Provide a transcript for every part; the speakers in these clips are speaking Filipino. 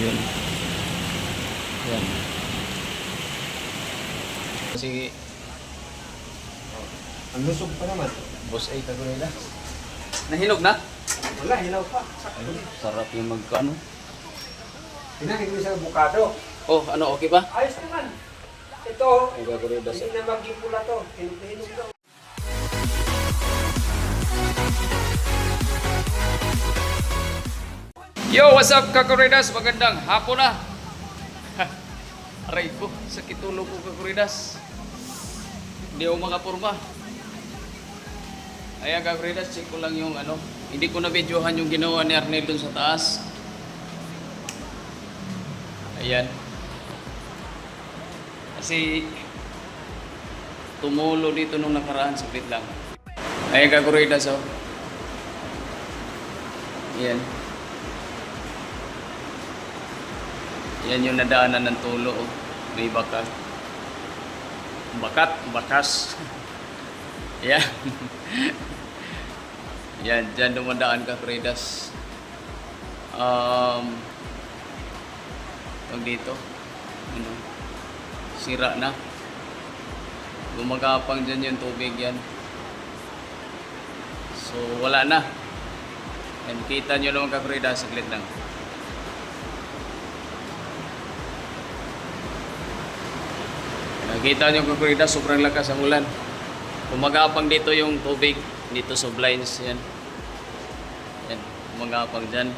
Yun. Yan. Kasi Ang lusog pa naman. boss ay kagurida. Nahinog na? Wala, hilaw pa. Ay, sarap yung magkano. Pinahin mo sa bukado. Oh, ano, okay ba? Ayos naman. Ito, Ay, kagurida sa... hindi na maging pula to. Hinog daw. Yo, what's up kakuridas? Magandang hapon na. Aray ko, sakit ulo ko kakuridas. Hindi ako makapurma. Ayan kakuridas, check ko lang yung ano. Hindi ko na videohan yung ginawa ni Arnel dun sa taas. Ayan. Kasi tumulo dito nung nakaraan, saglit lang. Ayan kakuridas, oh. Ayan. Yan yung nadaanan ng tulo, oh. May bakat. Bakas. Yan. Yan, dyan dumadaan ka, Fredas. Tawag dito. Ano? Sira na. Gumagapang dyan yung tubig yan. So, wala na. Yan, kita nyo naman ka, Fredas. Saglit lang. Nakita nyo kakurida, sobrang lakas ang ulan. Umagapang dito yung tubig, dito sa blinds, yan. Yan, umagapang dyan.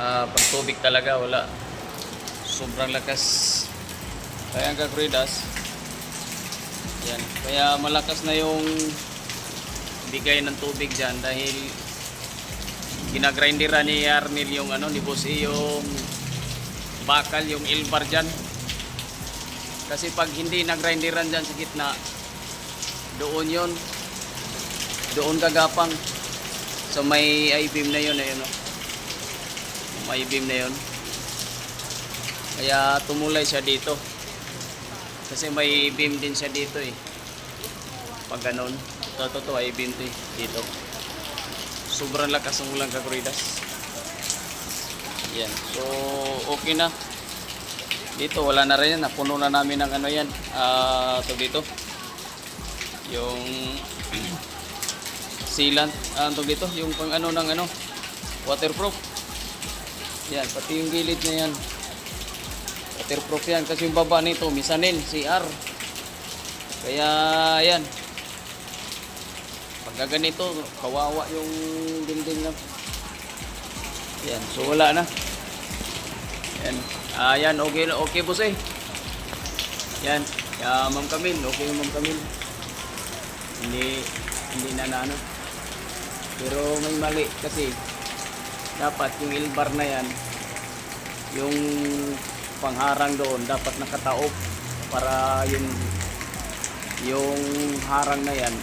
Pag tubig talaga, wala. Sobrang lakas. Kaya ang kakuridas, yan. Kaya malakas na yung bigay ng tubig dyan dahil ginagrinderan ni Arnel yung ano, ni Bossy, yung bakal, yung ilbar dyan. Kasi pag hindi nagrinderan dyan sa gitna, doon yun. Doon kagapang. So may I-beam na yun. Ayun, no? May I-beam na yun. Kaya tumulay siya dito. Kasi may beam din siya dito eh. Pag ganun. Ito, I-beam to eh. Dito. Sobrang lakas ng ulang kakuridas. Yan. So okay na. Dito wala na rin yan, napuno na namin ng ano yan, ito dito yung sealant, ito dito yung pang ano ng ano, waterproof yan, pati yung gilid na yan waterproof yan, kasi yung baba nito misanin, CR, kaya yan pagka ganito, kawawa yung dingding na yan, so wala na yan. Yan, okay boss eh. Yan, Ma'am Camille, okay Ma'am Camille. Hindi na ano. Pero may mali kasi dapat yung ilbar na yan, yung pangharang doon dapat nakataob para yung harang na yan.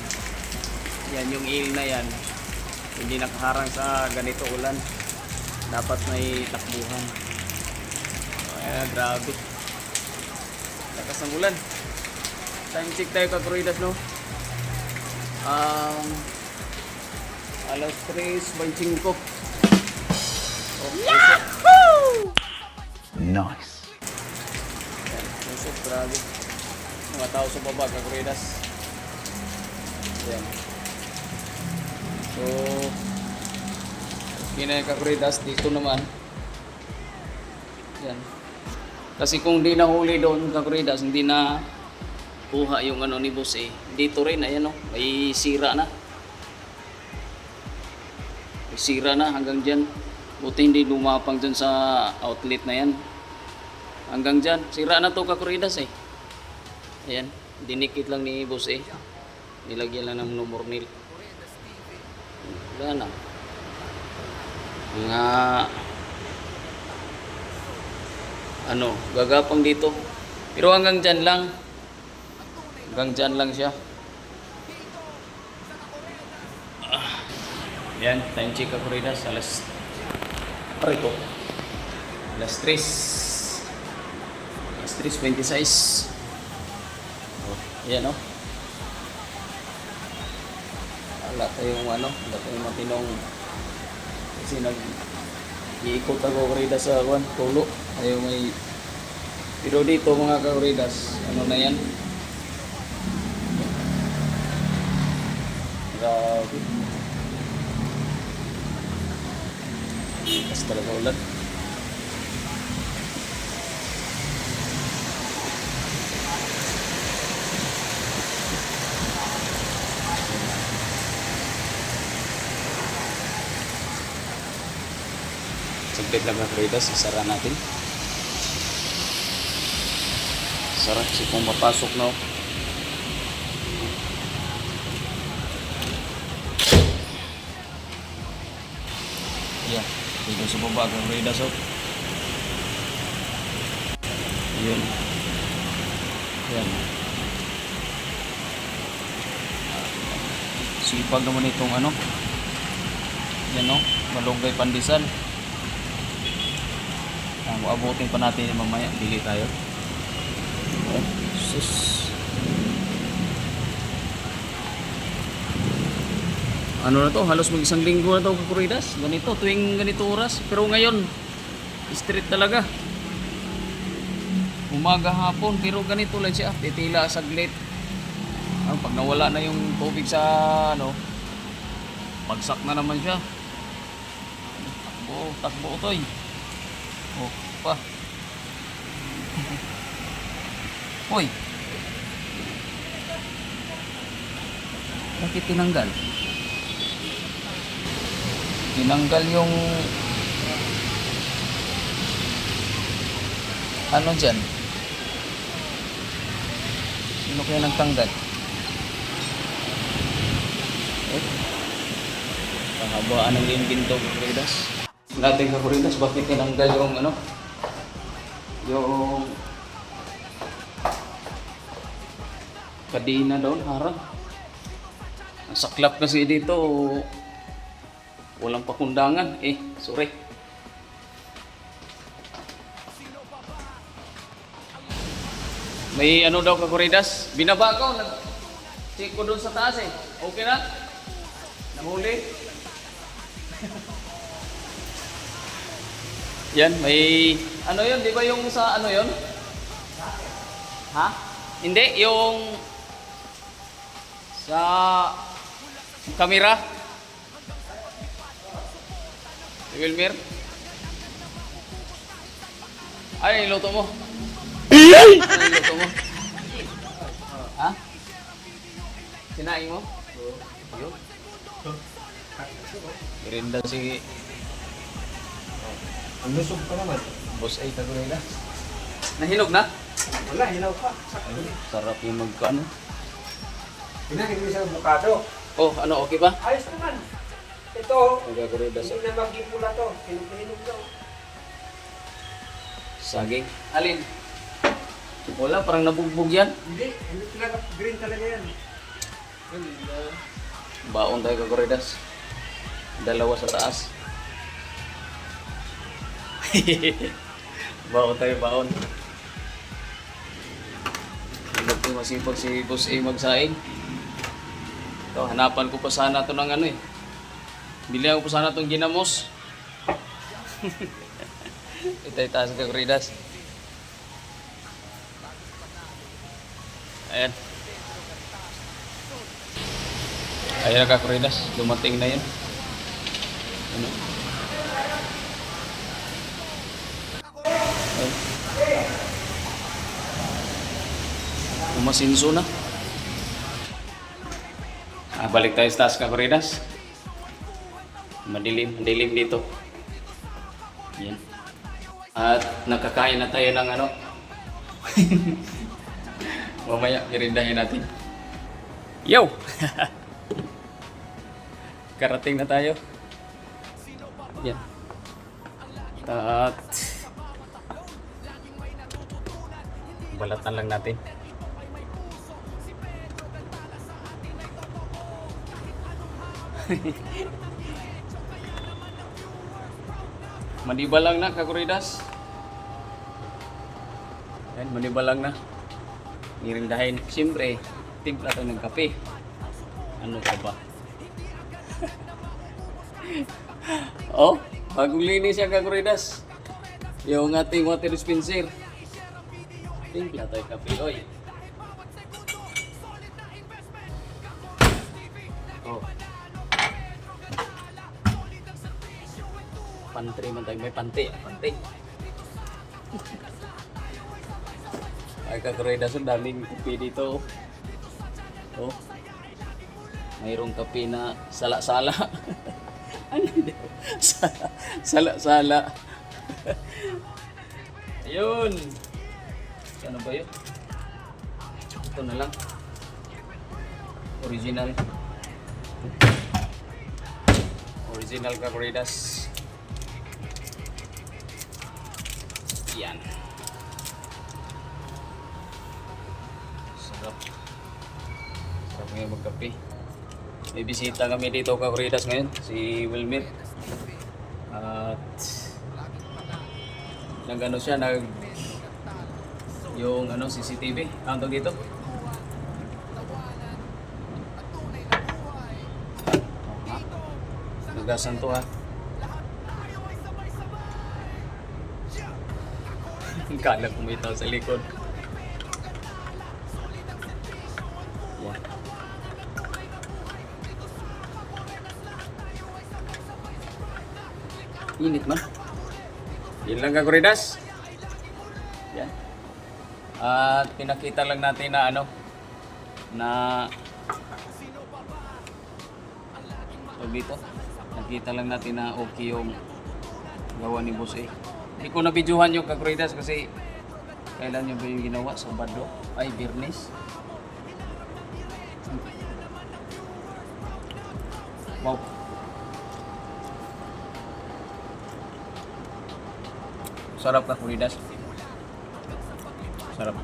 Yan yung il na yan. Hindi nakaharang sa ganito ulan. Dapat may takbuhan. Grabe. Lakas ng ulan. Time check tayo kakuridas, no? Alas 3:25. Okay. Yahoo! Nice. Yan. Grabe. Mga tao sa baba kakuridas. Yan. So, kinay kakuridas dito naman. Yan. Kasi kung di nahuli doon kakuridas, hindi na kuha yung ano ni boss eh. Dito rin, ayan o, may sira na. May sira na hanggang dyan. Buti hindi lumapang dyan sa outlet na yan. Hanggang dyan, sira na to kakuridas eh. Ayan, dinikit lang ni boss eh. Nilagyan lang ng number nil. Wala na. Mga ano, gagapang dito. Pero hanggang dyan lang. Hanggang dyan lang siya. Yan, time check kakuridas. Alas 3. Alas 3:26. Yan o. Wala tayong ano, wala tayong matinong kasi iikot ako Kuridas sa tulo. Ayaw may... Pero dito mga Kuridas, ano na yan? Grabe. Tapos talaga ulan. Saglit lang mga Kuridas, isara natin. Sarap kasi kung mapasok na. Yan, dito sa baba mga Kuridas. Yan. Yan. Sipag naman itong ano. Yan o, malunggay pandesal. Abutin pa natin mamaya, bili tayo. Sus. Ano na to, halos mag isang linggo na to Kuridas. Ganito, tuwing ganito oras. Pero ngayon, street talaga. Umaga hapon, pero ganito lang siya. Titila saglit. Pag nawala na yung tubig sa ano, bagsak na naman siya. Takbo to eh. Oh, pa. Hoy. Bakit tinanggal? Tinanggal yung ano dyan? Sino kaya nagtanggal? Pahabaan ng ginto Kuridas. Natin ka Kuridas, bakit tinanggal yung ano? Yung kadina doon, harang. Ang saklap kasi dito, walang pakundangan. Sorry. May ano daw ka Kuridas? Binaba ko, nag-check ko doon sa taas eh. Okay na? Nahuli? Yan, may ano yun, di ba yung sa ano yun? Ha? Hindi, yung sa kamera. Wilmer? Ay, niluto mo. Ano niluto mo? Ha? Sinaing mo? Yun. Irinda si Ang lusog pa naman. Boss ay Kuridas. Nahinog na? Wala, hinaw pa. Sarap yung magkano. Pinahid mo sa bukado. Oh, ano, okay ba? Ayos naman. Ito, Kuridas. hindi na maging pula to. Hinog daw. Saging. Alin? Wala, parang nabugbog yan. Hindi talaga, green talaga yan. Baon tayo Kuridas. Dalawa sa taas. Baon tayo, baon. Hindi masipag si Boss A magsaing. Ito, hanapan ko pa sana ito ng ano eh. Bilihan ko pa sana itong ginamos. Itay-taas ka Kuridas. Ayan. Ayan na ka Kuridas. Dumating na yan. Ano? Umasinso na. Balik tayo sa taas ka Kuridas. Madilim dito. Yan. At nakakain na tayo ng ano. Mamaya irindahin natin. Yo! Karating na tayo. Yan. At balatan lang natin. Maniba lang na Kuridas. Yan, maniba lang na. Nirindahin. Siyempre, timpla tayo ng kape. Ano ka ba? Oh? Bagong linis siya Kakuridas. Yung ating water dispenser. Timpla tayo kape. Oy. Oh. Pantry man tayo. May panty. Panty. Ay Kakuridas, ang daming kape dito. Oh. Mayroong kape na sala-sala. Ano yun? Sala-sala. Ayun. Ano ba yun? Ito na lang. Original. Original Kakuridas. Yan. Sarap. Sarap ngayon magkape. May bisita kami dito Kakuridas ngayon, si Wilmer. At nag-ano siya, yung ano, CCTV, ang tawag dito. Nagasan to ha. Kala kumitaw sa likod. Yan. Init man. Yun lang Kakuridas. Yan. At pinakita lang natin na ano, na dito. Nakita lang natin na okay yung gawa ni Boss A. Hindi ko na-videohan yung Kakuridas kasi kailan nyo ba yung ginawa? Sabado? Ay, Biyernes. Wow. Sarap Kakuridas. Sarap.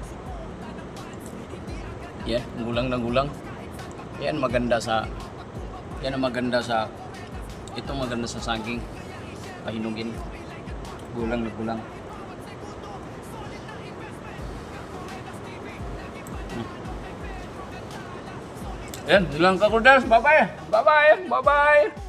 Yan, gulang na gulang. Yan maganda sa ito maganda sa saging. Pahinugin. Gulang na gulang. Yan, lang Kakuridas. Bye-bye. Bye-bye. Bye-bye.